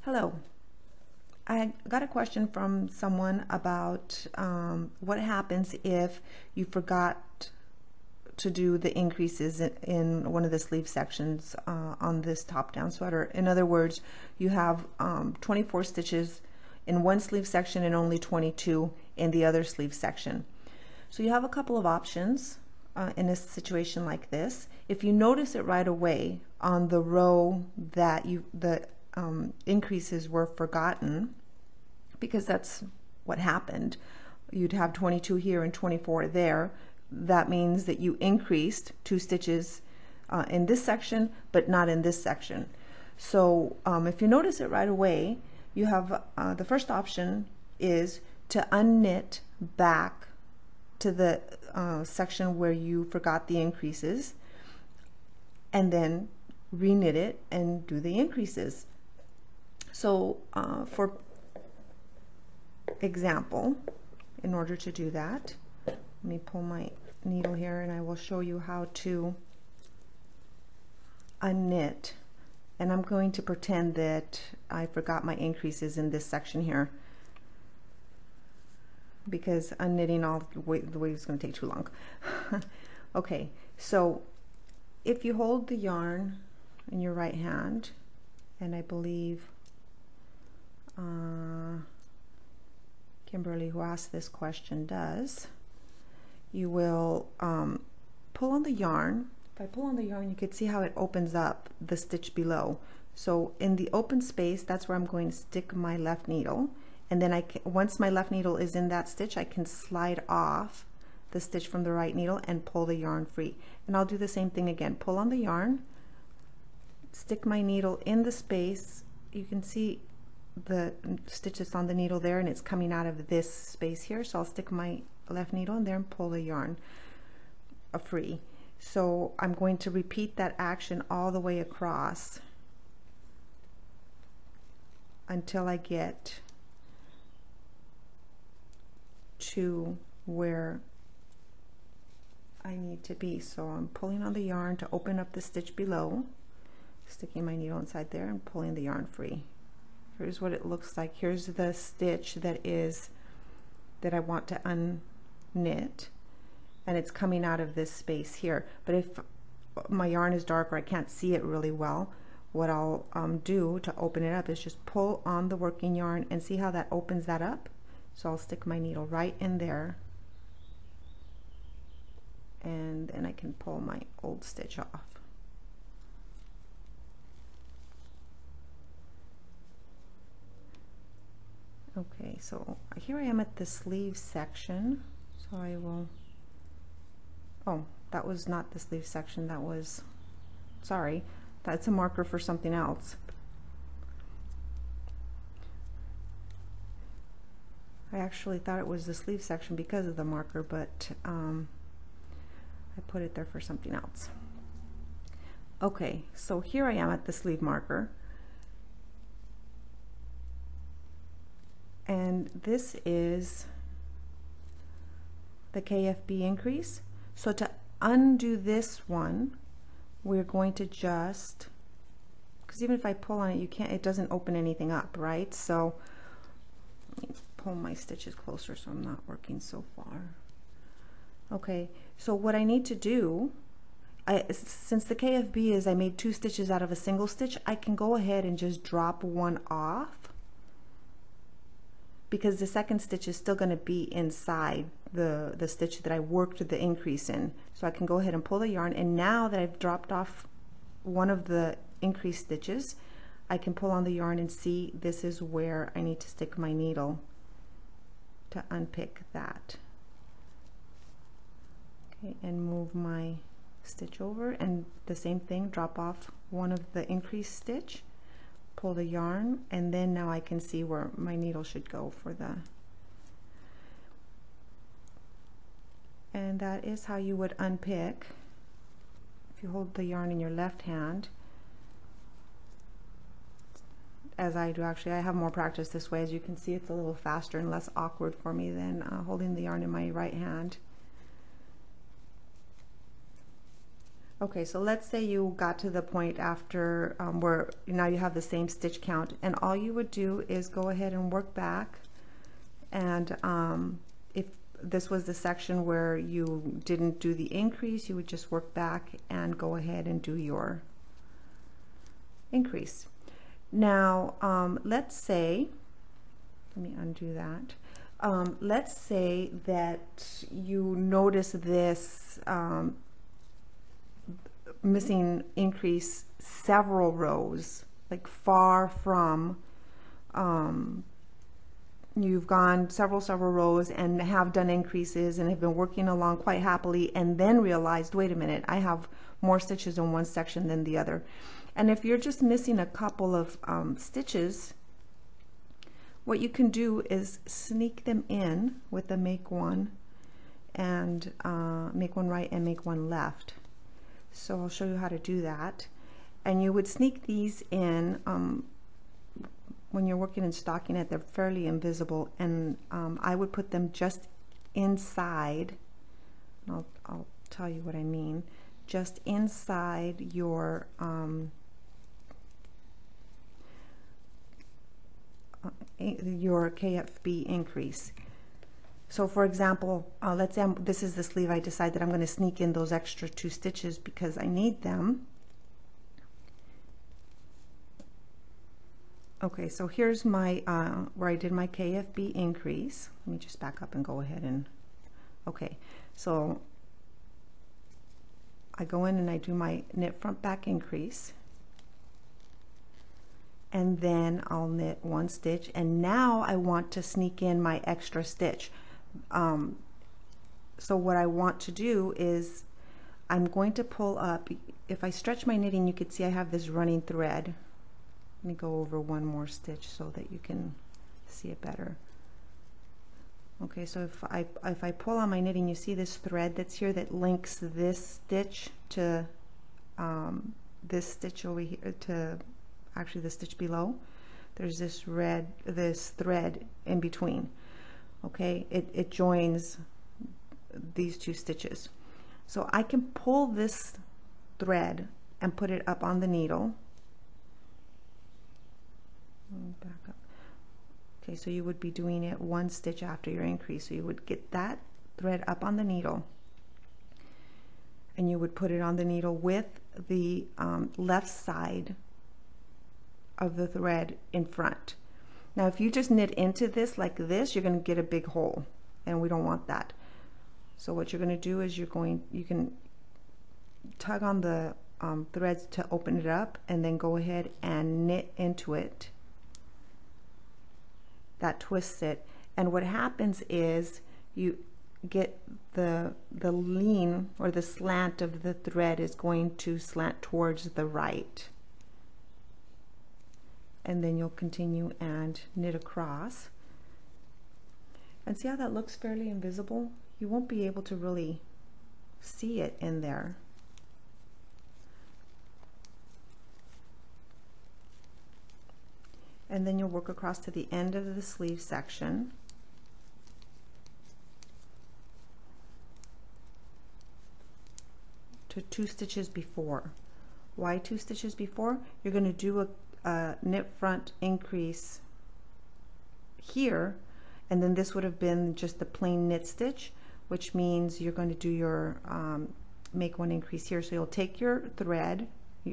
Hello. I got a question from someone about what happens if you forgot to do the increases in one of the sleeve sections on this top-down sweater. In other words, you have 24 stitches in one sleeve section and only 22 in the other sleeve section. So you have a couple of options in a situation like this. If you notice it right away on the row that the increases were forgotten, because that's what happened. You'd have 22 here and 24 there. That means that you increased 2 stitches in this section, but not in this section. So if you notice it right away, you have the first option is to unknit back to the section where you forgot the increases, and then reknit it and do the increases. So for example, in order to do that, let me pull my needle here and I will show you how to unknit. And I'm going to pretend that I forgot my increases in this section here, because unknitting all the way is going to take too long. Okay, so if you hold the yarn in your right hand, and I believe Kimberly, who asked this question, does, you will pull on the yarn. If I pull on the yarn, you can see how it opens up the stitch below. So in the open space, that's where I'm going to stick my left needle, and then once my left needle is in that stitch, I can slide off the stitch from the right needle and pull the yarn free. And I'll do the same thing again. Pull on the yarn, stick my needle in the space. You can see the stitches on the needle there, and it's coming out of this space here. So I'll stick my left needle in there and pull the yarn free. So I'm going to repeat that action all the way across until I get to where I need to be. So I'm pulling on the yarn to open up the stitch below, sticking my needle inside there and pulling the yarn free. Here's what it looks like. Here's the stitch that I want to unknit, and it's coming out of this space here. But if my yarn is dark or I can't see it really well, what I'll do to open it up is just pull on the working yarn and see how that opens that up. So I'll stick my needle right in there, and then I can pull my old stitch off. Okay, so here I am at the sleeve section. So I will, oh, that was not the sleeve section, that was, sorry, that's a marker for something else. I actually thought it was the sleeve section because of the marker, but I put it there for something else. Okay, so here I am at the sleeve marker. And this is the KFB increase. So to undo this one, we're going to just, because even if I pull on it, it doesn't open anything up, right? So let me pull my stitches closer so I'm not working so far. Okay, so what I need to do, since the KFB is I made 2 stitches out of a single stitch, I can go ahead and just drop one off, because the second stitch is still going to be inside the stitch that I worked the increase in. So I can go ahead and pull the yarn, and now that I've dropped off one of the increased stitches, I can pull on the yarn and see this is where I need to stick my needle to unpick that. Okay, and move my stitch over, and the same thing, drop off one of the increased stitch, pull the yarn, and then now I can see where my needle should go for the, and that is how you would unpick. If you hold the yarn in your left hand, as I do, actually I have more practice this way. As you can see, it's a little faster and less awkward for me than holding the yarn in my right hand. Okay, so let's say you got to the point after where now you have the same stitch count, and all you would do is go ahead and work back. And if this was the section where you didn't do the increase, you would just work back and go ahead and do your increase. Now, let's say, let me undo that. Let's say that you notice this missing increase several rows, like far from, you've gone several rows and have done increases and have been working along quite happily, and then realized, wait a minute, I have more stitches in one section than the other. And if you're just missing a couple of stitches, what you can do is sneak them in with the make one and make one right and make one left. So I'll show you how to do that. And you would sneak these in when you're working in stockinette. They're fairly invisible, and I would put them just inside. I'll tell you what I mean. Just inside your KFB increase. So for example, let's say this is the sleeve. I decide that I'm going to sneak in those extra 2 stitches because I need them. Okay, so here's my where I did my KFB increase. Let me just back up and go ahead and, okay, so I go in and I do my knit front back increase, and then I'll knit 1 stitch, and now I want to sneak in my extra stitch. So what I want to do is I'm going to pull up. If I stretch my knitting, you can see I have this running thread. Let me go over one more stitch so that you can see it better. Okay, so if I pull on my knitting, you see this thread that's here that links this stitch to this stitch over here, to actually the stitch below. There's this thread in between. Okay, it joins these 2 stitches. So I can pull this thread and put it up on the needle. Back up. Okay, so you would be doing it 1 stitch after your increase. So you would get that thread up on the needle, and you would put it on the needle with the left side of the thread in front. Now if you just knit into this like this, you're going to get a big hole, and we don't want that. So what you're going to do is you can tug on the threads to open it up, and then go ahead and knit into it. That twists it, and what happens is you get the lean, or the slant of the thread is going to slant towards the right, and then you'll continue and knit across. And see how that looks fairly invisible? You won't be able to really see it in there. And then you'll work across to the end of the sleeve section. To 2 stitches before. Why 2 stitches before? You're going to do a knit front increase here, and then this would have been just the plain knit stitch, which means you're going to do your make 1 increase here. So you'll take your thread,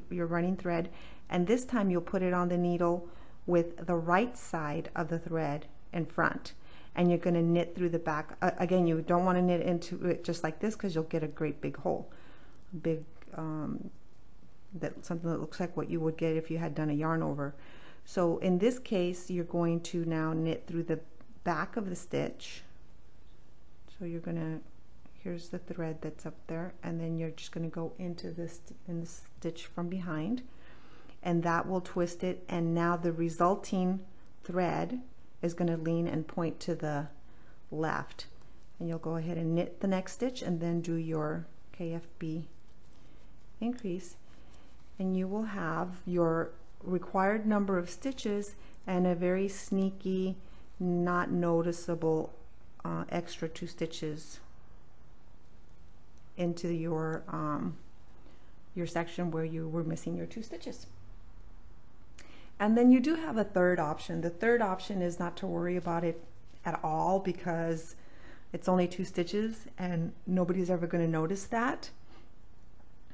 your running thread, and this time you'll put it on the needle with the right side of the thread in front, and you're going to knit through the back. Again, you don't want to knit into it just like this, because you'll get a great big hole, something that looks like what you would get if you had done a yarn over. So in this case, you're going to now knit through the back of the stitch. So you're going to, here's the thread that's up there, and then you're just going to go into this in the stitch from behind, and that will twist it, and now the resulting thread is going to lean and point to the left, and you'll go ahead and knit the next stitch and then do your KFB increase, and you will have your required number of stitches and a very sneaky, not noticeable extra 2 stitches into your your section where you were missing your 2 stitches. And then you do have a third option. The third option is not to worry about it at all because it's only 2 stitches and nobody's ever going to notice that.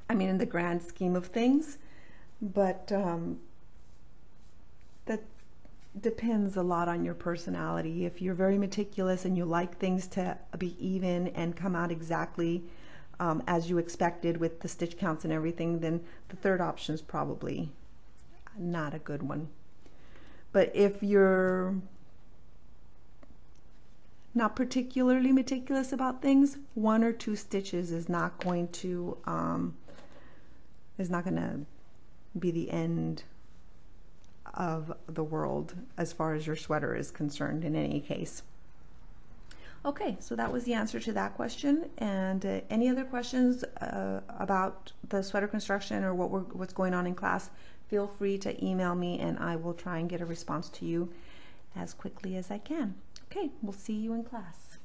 I mean, in the grand scheme of things, but that depends a lot on your personality. If you're very meticulous and you like things to be even and come out exactly as you expected with the stitch counts and everything, then the third option is probably not a good one. But if you're not particularly meticulous about things, 1 or 2 stitches is not going to be the end of the world as far as your sweater is concerned in any case. Okay, so that was the answer to that question. And any other questions about the sweater construction or what's going on in class, feel free to email me and I will try and get a response to you as quickly as I can. Okay, we'll see you in class.